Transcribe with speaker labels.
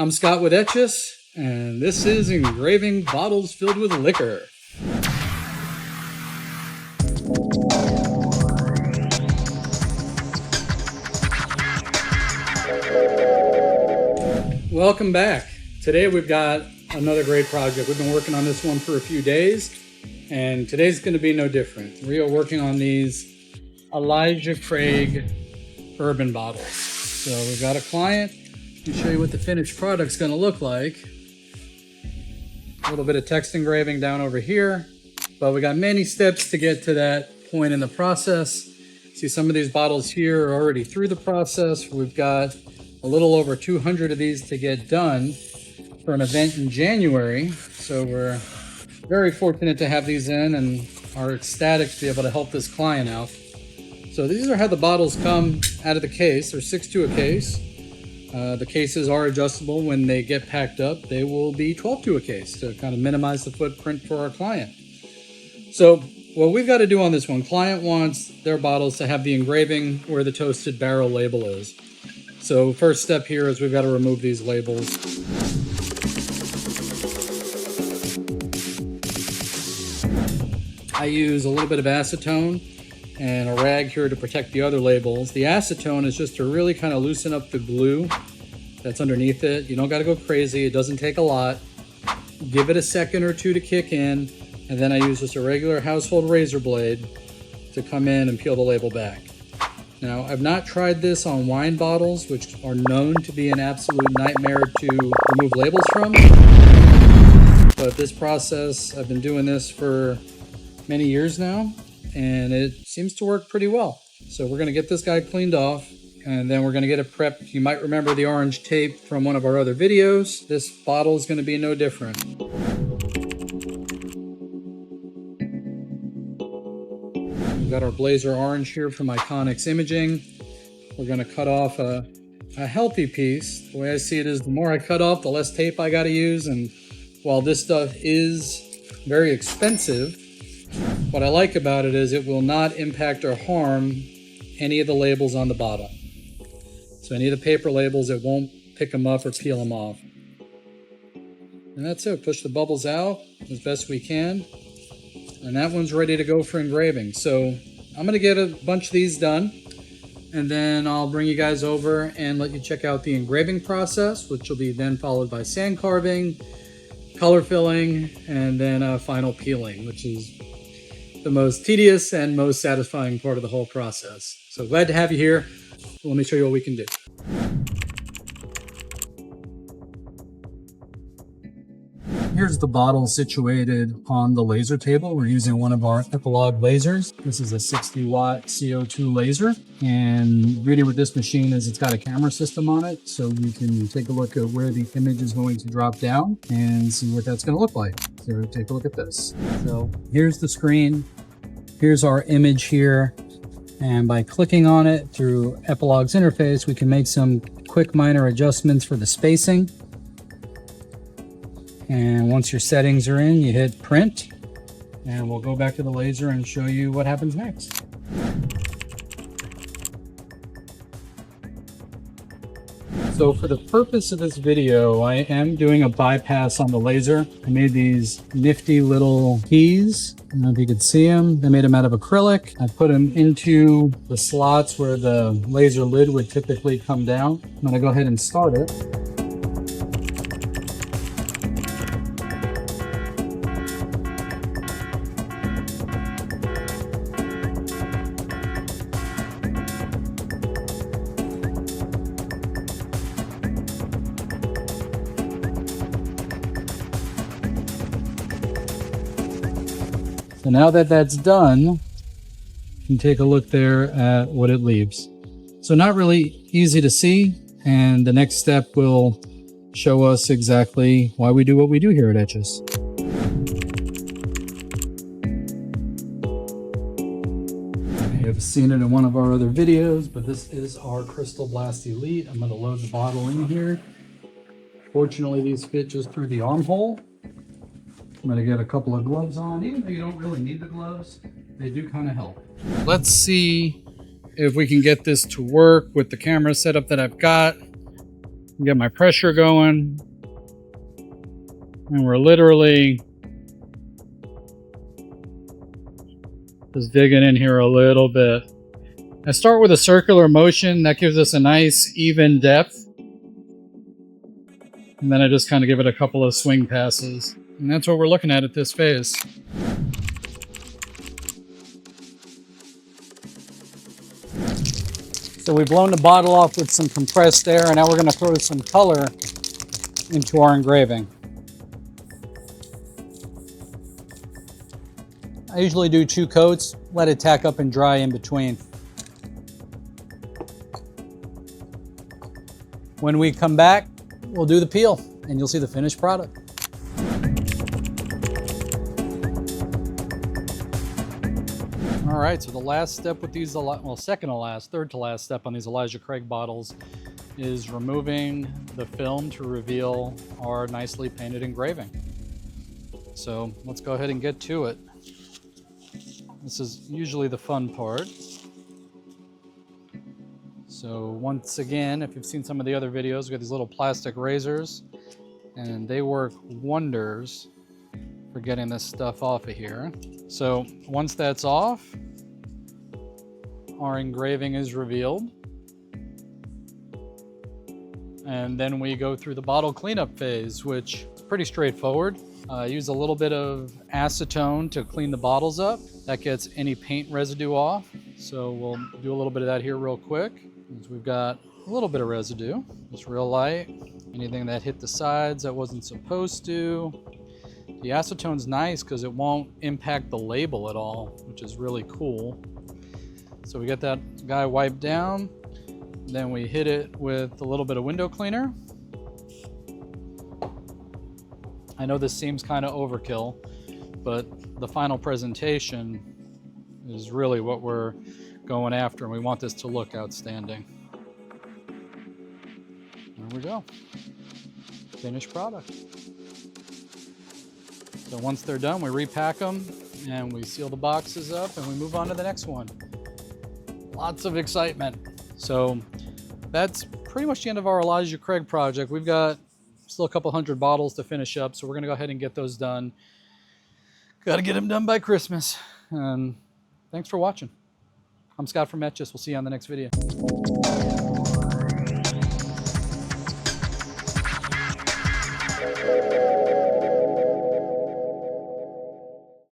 Speaker 1: I'm Scott with Etchus, and this is Engraving Bottles Filled with Liquor. Welcome back. Today we've got another great project. We've been working on this one for a few days, and today's going to be no different. We are working on these Elijah Craig bourbon bottles. So we've got a client. Let me show you what the finished product's going to look like. A little bit of text engraving down over here, but we got many steps to get to that point in the process. See, some of these bottles here are already through the process. We've got a little over 200 of these to get done for an event in January. So we're very fortunate to have these in and are ecstatic to be able to help this client out. So these are how the bottles come out of the case. They're 6 to a case. The cases are adjustable when they get packed up. They will be 12 to a case to kind of minimize the footprint for our client. So what we've got to do on this one, client wants their bottles to have the engraving where the toasted barrel label is. So first step here is we've got to remove these labels. I use a little bit of acetone and a rag here to protect the other labels. The acetone is just to really kind of loosen up the glue that's underneath it. You don't got to go crazy. It doesn't take a lot. Give it a second or two to kick in, and then I use just a regular household razor blade to come in and peel the label back. Now, I've not tried this on wine bottles, which are known to be an absolute nightmare to remove labels from. But this process, I've been doing this for many years now, and it seems to work pretty well. So we're going to get this guy cleaned off, and then we're going to get it prepped. You might remember the orange tape from one of our other videos. This bottle is going to be no different. We've got our Blazer orange here from Iconics Imaging. We're going to cut off a healthy piece. The way I see it is the more I cut off, the less tape I got to use. And while this stuff is very expensive, what I like about it is it will not impact or harm any of the labels on the bottom. So any of the paper labels, it won't pick them up or peel them off. And that's it. Push the bubbles out as best we can. And that one's ready to go for engraving. So I'm going to get a bunch of these done, and then I'll bring you guys over and let you check out the engraving process, which will be then followed by sand carving, color filling, and then final peeling, which is the most tedious and most satisfying part of the whole process. So glad to have you here. Let me show you what we can do. Here's the bottle situated on the laser table. We're using one of our Epilog lasers. This is a 60 watt CO2 laser. And the beauty with this machine is it's got a camera system on it. So you can take a look at where the image is going to drop down and see what that's going to look like. So take a look at this. So here's the screen. Here's our image here. And by clicking on it through Epilog's interface, we can make some quick minor adjustments for the spacing. And once your settings are in, you hit print, and we'll go back to the laser and show you what happens next. So for the purpose of this video, I am doing a bypass on the laser. I made these nifty little keys. I don't know if you could see them. They made them out of acrylic. I put them into the slots where the laser lid would typically come down. I'm gonna go ahead and start it. So now that that's done, you can take a look there at what it leaves. So not really easy to see, and the next step will show us exactly why we do what we do here at Etchus. You have seen it in one of our other videos, but this is our Crystal Blast Elite. I'm going to load the bottle in here. Fortunately, these fit just through the armhole. I'm going to get a couple of gloves on. Even though you don't really need the gloves, they do kind of help. Let's see if we can get this to work with the camera setup that I've got. Get my pressure going. And we're literally just digging in here a little bit. I start with a circular motion that gives us a nice even depth. And then I just kind of give it a couple of swing passes. And that's what we're looking at this phase. So we've blown the bottle off with some compressed air, and now we're going to throw some color into our engraving. I usually do 2 coats, let it tack up and dry in between. When we come back, we'll do the peel and you'll see the finished product. All right, so the last step with these, well, second to last, third to last step on these Elijah Craig bottles is removing the film to reveal our nicely painted engraving. So let's go ahead and get to it. This is usually the fun part. So once again, if you've seen some of the other videos, we got these little plastic razors, and they work wonders for getting this stuff off of here. So once that's off, our engraving is revealed. And then we go through the bottle cleanup phase, which is pretty straightforward. Use a little bit of acetone to clean the bottles up. That gets any paint residue off. So we'll do a little bit of that here real quick. We've got a little bit of residue, just real light. Anything that hit the sides that wasn't supposed to. The acetone's nice because it won't impact the label at all, which is really cool. So we get that guy wiped down. Then we hit it with a little bit of window cleaner. I know this seems kind of overkill, but the final presentation is really what we're going after, and we want this to look outstanding. There we go. Finished product. So once they're done, we repack them and we seal the boxes up and we move on to the next one. Lots of excitement. So that's pretty much the end of our Elijah Craig project. We've got still a couple hundred bottles to finish up, so we're gonna go ahead and get those done. Gotta get them done by Christmas. And thanks for watching. I'm Scott from Etchus. We'll see you on the next video.